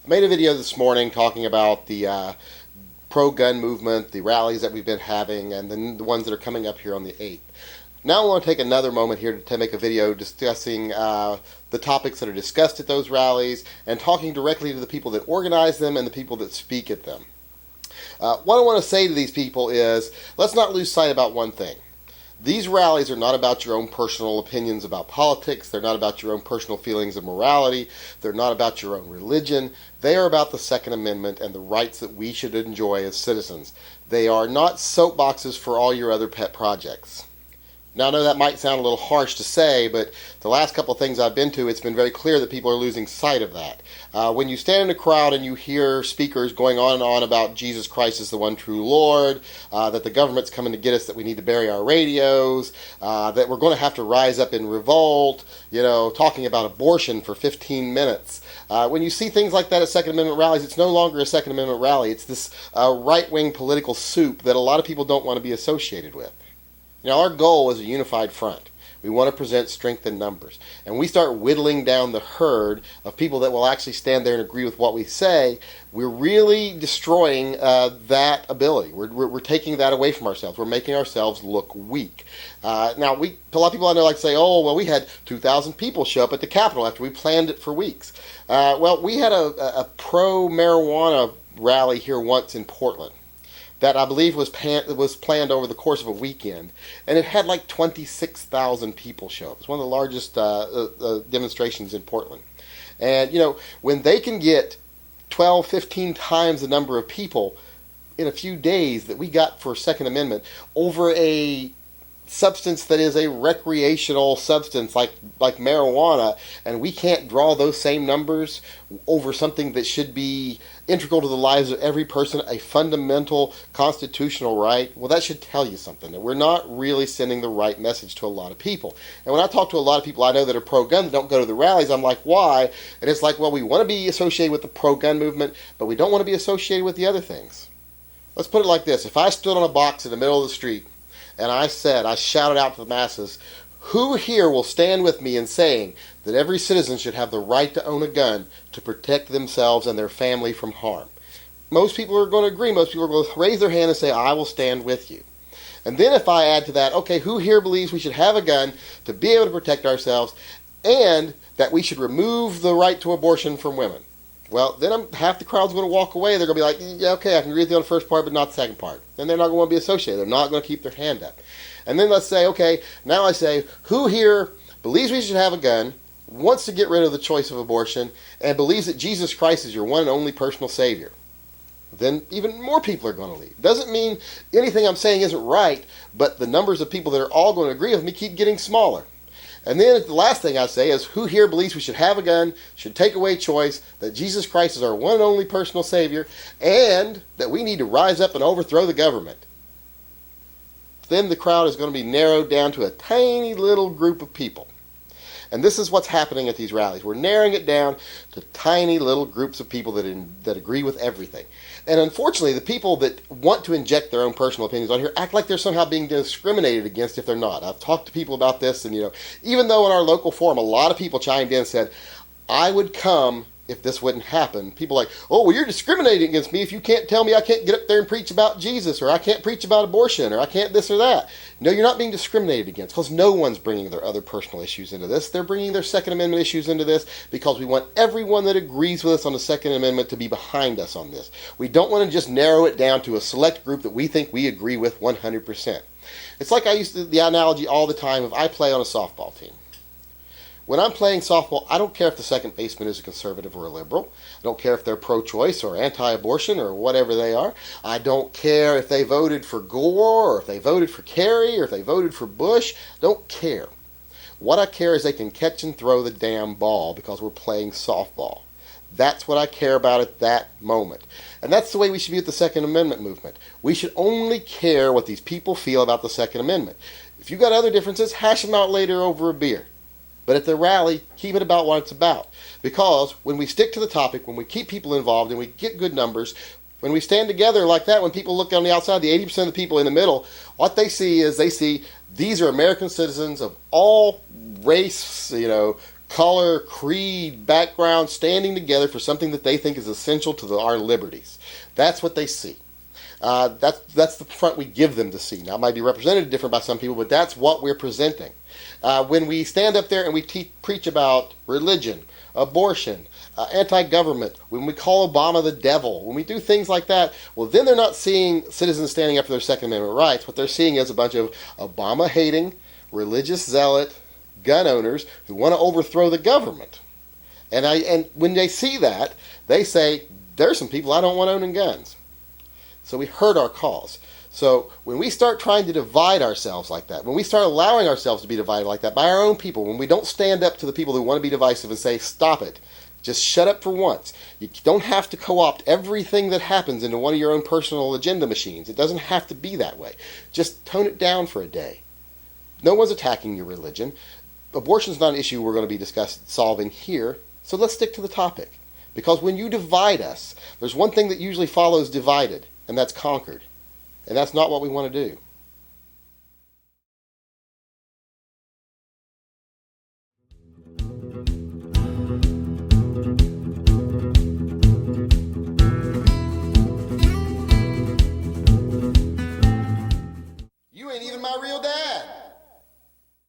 I made a video this morning talking about the pro-gun movement, the rallies that we've been having, and then the ones that are coming up here on the 8th. Now I want to take another moment here to make a video discussing the topics that are discussed at those rallies and talking directly to the people that organize them and the people that speak at them. What I want to say to these people is, let's not lose sight about one thing. These rallies are not about your own personal opinions about politics. They're not about your own personal feelings of morality. They're not about your own religion. They are about the Second Amendment and the rights that we should enjoy as citizens. They are not soapboxes for all your other pet projects. Now, I know that might sound a little harsh to say, but the last couple of things I've been to, it's been very clear that people are losing sight of that. When you stand in a crowd and you hear speakers going on and on about Jesus Christ is the one true Lord, that the government's coming to get us, that we need to bury our radios, that we're going to have to rise up in revolt, talking about abortion for 15 minutes. When you see things like that at Second Amendment rallies, it's no longer a Second Amendment rally. It's this right-wing political soup that a lot of people don't want to be associated with. Now, our goal is a unified front. We want to present strength in numbers. And we start whittling down the herd of people that will actually stand there and agree with what we say. We're really destroying that ability. We're taking that away from ourselves. We're making ourselves look weak. Now, a lot of people I know like to say, oh, well, we had 2,000 people show up at the Capitol after we planned it for weeks. Well, we had a pro-marijuana rally here once in Portland that I believe was planned over the course of a weekend, and it had like 26,000 people show up. It's one of the largest demonstrations in Portland. And, when they can get 12, 15 times the number of people in a few days that we got for Second Amendment over a substance that is a recreational substance like marijuana, and we can't draw those same numbers over something that should be integral to the lives of every person, a fundamental constitutional right, well, that should tell you something, that we're not really sending the right message to a lot of people. And when I talk to a lot of people I know that are pro-gun that don't go to the rallies, I'm like, why? And it's like, well, we want to be associated with the pro-gun movement, but we don't want to be associated with the other things. Let's put it like this. If I stood on a box in the middle of the street and I shouted out to the masses, who here will stand with me in saying that every citizen should have the right to own a gun to protect themselves and their family from harm? Most people are going to agree. Most people are going to raise their hand and say, I will stand with you. And then if I add to that, okay, who here believes we should have a gun to be able to protect ourselves and that we should remove the right to abortion from women? Well, then half the crowd's going to walk away. They're going to be like, yeah, okay, I can agree with you on the first part, but not the second part. And they're not going to want to be associated. They're not going to keep their hand up. And then let's say, okay, now I say, who here believes we should have a gun, wants to get rid of the choice of abortion, and believes that Jesus Christ is your one and only personal Savior? Then even more people are going to leave. Doesn't mean anything I'm saying isn't right, but the numbers of people that are all going to agree with me keep getting smaller. And then the last thing I say is, who here believes we should have a gun, should take away choice, that Jesus Christ is our one and only personal Savior, and that we need to rise up and overthrow the government? Then the crowd is going to be narrowed down to a tiny little group of people. And this is what's happening at these rallies. We're narrowing it down to tiny little groups of people that agree with everything. And unfortunately, the people that want to inject their own personal opinions on here act like they're somehow being discriminated against if they're not. I've talked to people about this, and even though in our local forum a lot of people chimed in and said, I would come if this wouldn't happen. People are like, oh, well, you're discriminating against me if you can't tell me I can't get up there and preach about Jesus, or I can't preach about abortion, or I can't this or that. No, you're not being discriminated against, because no one's bringing their other personal issues into this. They're bringing their Second Amendment issues into this because we want everyone that agrees with us on the Second Amendment to be behind us on this. We don't want to just narrow it down to a select group that we think we agree with 100%. It's like I use the analogy all the time of I play on a softball team. When I'm playing softball, I don't care if the second baseman is a conservative or a liberal. I don't care if they're pro-choice or anti-abortion or whatever they are. I don't care if they voted for Gore or if they voted for Kerry or if they voted for Bush. I don't care. What I care is they can catch and throw the damn ball because we're playing softball. That's what I care about at that moment. And that's the way we should be with the Second Amendment movement. We should only care what these people feel about the Second Amendment. If you've got other differences, hash them out later over a beer. But at the rally, keep it about what it's about. Because when we stick to the topic, when we keep people involved and we get good numbers, when we stand together like that, when people look on the outside, the 80% of the people in the middle, what they see is these are American citizens of all race, color, creed, background, standing together for something that they think is essential to our liberties. That's what they see. That's the front we give them to see. Now, it might be represented different by some people, but that's what we're presenting. When we stand up there and we preach about religion, abortion, anti-government, when we call Obama the devil, when we do things like that, well, then they're not seeing citizens standing up for their Second Amendment rights. What they're seeing is a bunch of Obama-hating, religious zealot, gun owners who want to overthrow the government. And when they see that, they say, there's some people I don't want owning guns. So we heard our cause. So when we start trying to divide ourselves like that, when we start allowing ourselves to be divided like that by our own people, when we don't stand up to the people who want to be divisive and say, stop it, just shut up for once. You don't have to co-opt everything that happens into one of your own personal agenda machines. It doesn't have to be that way. Just tone it down for a day. No one's attacking your religion. Abortion's not an issue we're going to be solving here, so let's stick to the topic. Because when you divide us, there's one thing that usually follows divided, and that's conquered. And that's not what we want to do.